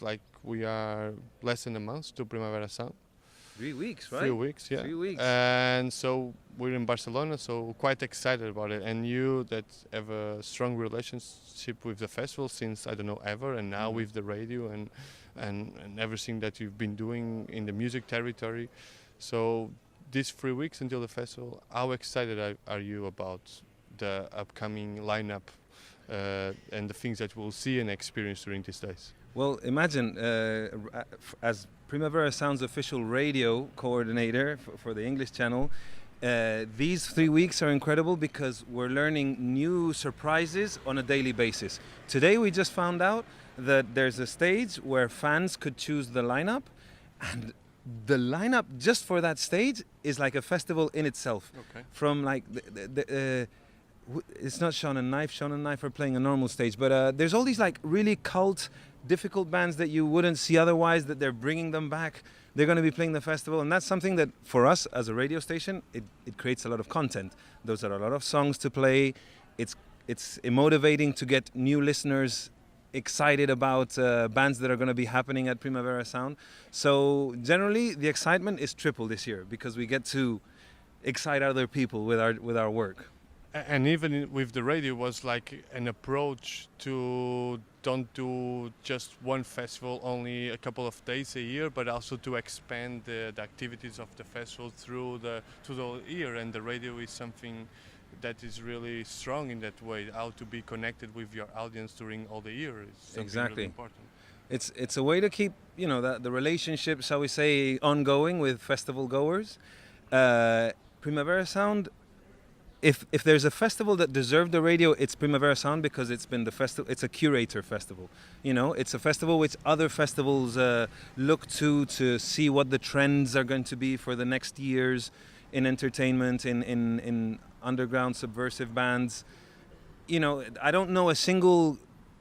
like we are less than a month to Primavera Sound. 3 weeks, right? 3 weeks, yeah. 3 weeks. And so we're in Barcelona, so quite excited about it. And you that have a strong relationship with the festival since, I don't know, ever, and now with the radio and everything that you've been doing in the music territory. So these 3 weeks until the festival, how excited are you about the upcoming lineup and the things that we'll see and experience during these days? Well, imagine, as Primavera Sound's official radio coordinator for the English channel, these 3 weeks are incredible because we're learning new surprises on a daily basis. Today we just found out that there's a stage where fans could choose the lineup, and the lineup just for that stage is like a festival in itself. Okay. From like it's not Sean and Knife. Sean and Knife are playing a normal stage, but there's all these like really cult, difficult bands that you wouldn't see otherwise, that they're bringing them back. They're going to be playing the festival, and that's something that for us as a radio station, it creates a lot of content. Those are a lot of songs to play. It's motivating to get new listeners excited about bands that are going to be happening at Primavera Sound. So generally the excitement is triple this year because we get to excite other people with our work. And even with the radio was like an approach to don't do just one festival only a couple of days a year, but also to expand the activities of the festival through the year. And the radio is something that is really strong in that way, how to be connected with your audience during all the year is something exactly really important. It's a way to keep the relationship, shall we say, ongoing with festival goers. Primavera Sound, if there's a festival that deserved the radio, it's Primavera Sound because it's been the festival. It's a curator festival. It's a festival which other festivals look to see what the trends are going to be for the next years in entertainment, in underground subversive bands. I don't know a single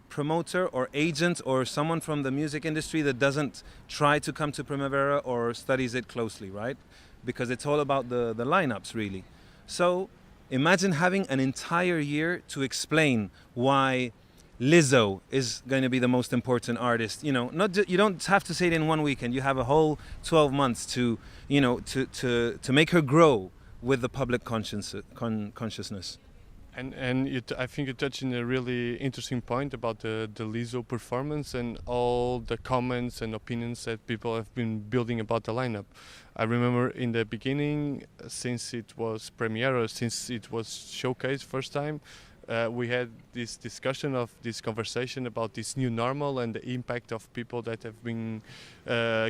promoter or agent or someone from the music industry that doesn't try to come to Primavera or studies it closely, right? Because it's all about the lineups, really. So imagine having an entire year to explain why Lizzo is going to be the most important artist. You don't have to say it in one weekend. You have a whole 12 months to make her grow with the public consciousness. And I think you touched on a really interesting point about the Lizzo performance and all the comments and opinions that people have been building about the lineup. I remember in the beginning, since it was premiere, since it was showcased first time, we had this discussion of this conversation about this new normal and the impact of people that have been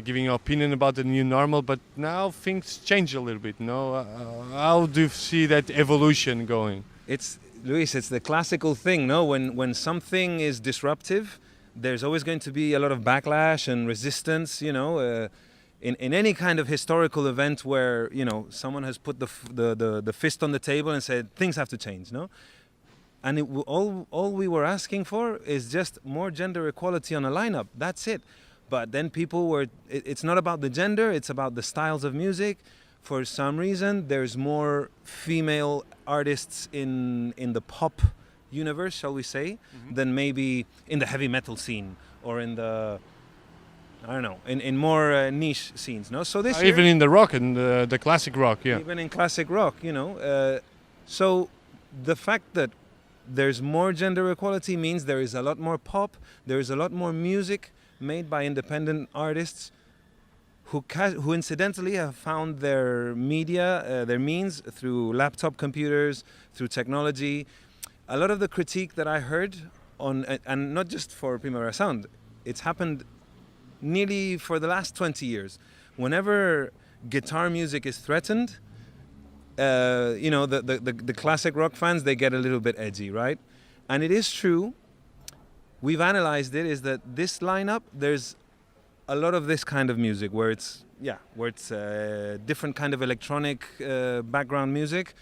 giving an opinion about the new normal. But now things change a little bit. No, how do you see that evolution going? It's the classical thing, no? When something is disruptive, there's always going to be a lot of backlash and resistance. In any kind of historical event where someone has put the fist on the table and said things have to change, no? And all we were asking for is just more gender equality on a lineup. That's it. But then people were. It's not about the gender. It's about the styles of music. For some reason, there's more female artists in the pop universe, shall we say, than maybe in the heavy metal scene or in the, I don't know, in more niche scenes. No, so this even year, in the rock and the classic rock, yeah. Even in classic rock, so the fact that there's more gender equality means there is a lot more pop, there is a lot more music made by independent artists who incidentally have found their media, their means through laptop computers, through technology. A lot of the critique that I heard and not just for Primavera Sound, it's happened nearly for the last 20 years. Whenever guitar music is threatened, the classic rock fans, they get a little bit edgy, right? And it is true. We've analyzed it, is that this lineup, there's a lot of this kind of music where it's different kind of electronic background music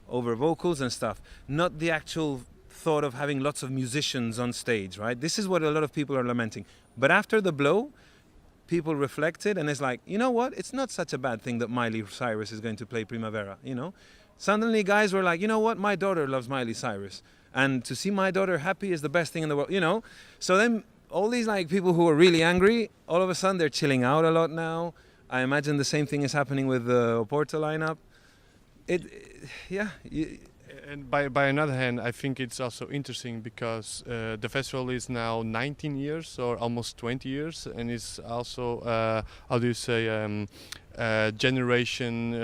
over vocals and stuff. Not the actual thought of having lots of musicians on stage, right? This is what a lot of people are lamenting. But after the blow, people reflected and it's like, you know what? It's not such a bad thing that Miley Cyrus is going to play Primavera, Suddenly guys were like, you know what? My daughter loves Miley Cyrus. And to see my daughter happy is the best thing in the world, So then all these like people who are really angry, all of a sudden they're chilling out a lot now. I imagine the same thing is happening with the Oporto lineup. Yeah. And by another hand, I think it's also interesting because the festival is now 19 years or almost 20 years, and it's also how do you say generation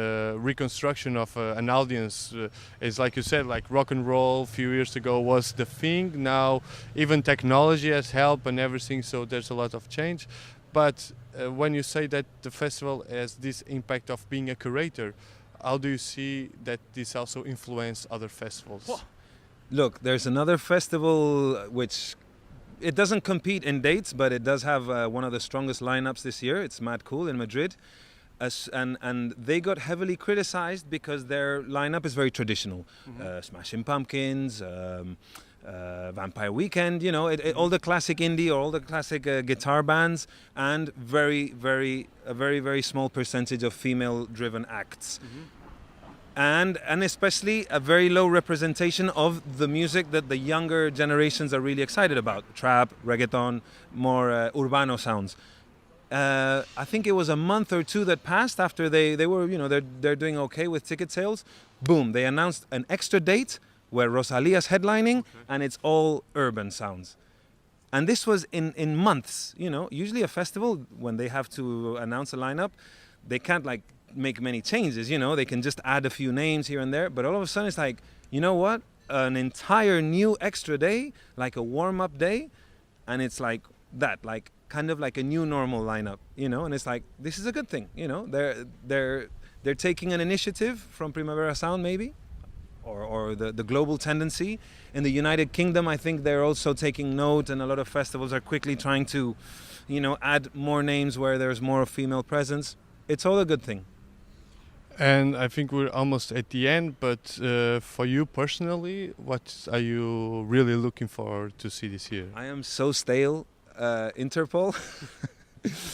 reconstruction of an audience. It's like you said, like rock and roll a few years ago was the thing. Now even technology has helped and everything, so there's a lot of change. But when you say that the festival has this impact of being a curator, how do you see that this also influenced other festivals? Look, there's another festival which it doesn't compete in dates, but it does have one of the strongest lineups this year. It's Mad Cool in Madrid. And they got heavily criticized because their lineup is very traditional. Smashing Pumpkins, Vampire Weekend, you know, all the classic indie or all the classic guitar bands, and a very small percentage of female-driven acts. And especially a very low representation of the music that the younger generations are really excited about. Trap, reggaeton, more urbano sounds. I think it was a month or two that passed after they were, you know, they're doing okay with ticket sales. Boom, they announced an extra date where Rosalia's headlining, and it's all urban sounds. And this was in months, you know. Usually a festival, when they have to announce a lineup, they can't like make many changes, you know. They can just add a few names here and there, but all of a sudden it's like, you know what? An entire new extra day, like a warm-up day, and it's like that, like kind of like a new normal lineup, you know. And it's like, this is a good thing, you know. They're taking an initiative from Primavera Sound, maybe, or the global tendency. In the United Kingdom, I think they're also taking note, and a lot of festivals are quickly trying to, you know, add more names where there's more female presence. It's all a good thing. And I think we're almost at the end, but for you personally, what are you really looking forward to see this year? I am so stale. Interpol.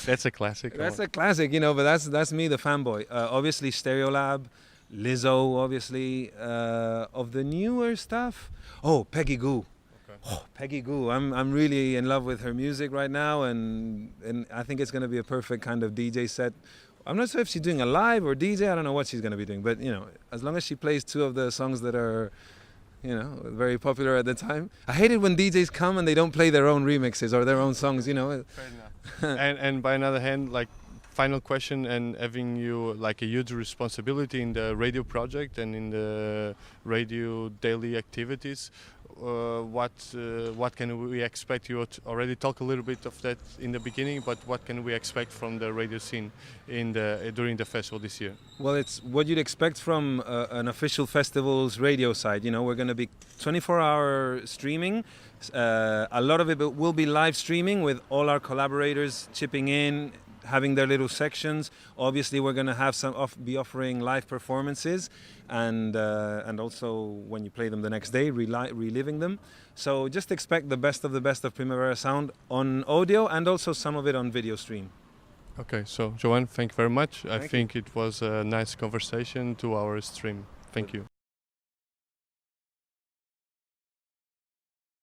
That's a classic. That's a classic, you know, but that's me, the fanboy. Obviously Stereolab, Lizzo, obviously. Of the newer stuff, Peggy Gou. Okay. Peggy Gou. I'm really in love with her music right now, and I think it's going to be a perfect kind of DJ set. I'm not sure if she's doing a live or DJ. I don't know what she's going to be doing, but you know, as long as she plays two of the songs that are, you know, very popular at the time. I hate it when DJs come and they don't play their own remixes or their own songs, you know. Fair enough. and by another hand, like, final question, and having you like a huge responsibility in the radio project and in the radio daily activities, what can we expect? You already talked a little bit of that in the beginning, but what can we expect from the radio scene during the festival this year? Well, it's what you'd expect from an official festival's radio side. You know, we're going to be 24-hour streaming. A lot of it will be live streaming with all our collaborators chipping in, having their little sections. Obviously, we're going to have be offering live performances, and also when you play them the next day, reliving them. So just expect the best of Primavera Sound on audio, and also some of it on video stream. Okay, so Johann, thank you very much. I Thank think it was a nice conversation, 2 hours stream. Thank you.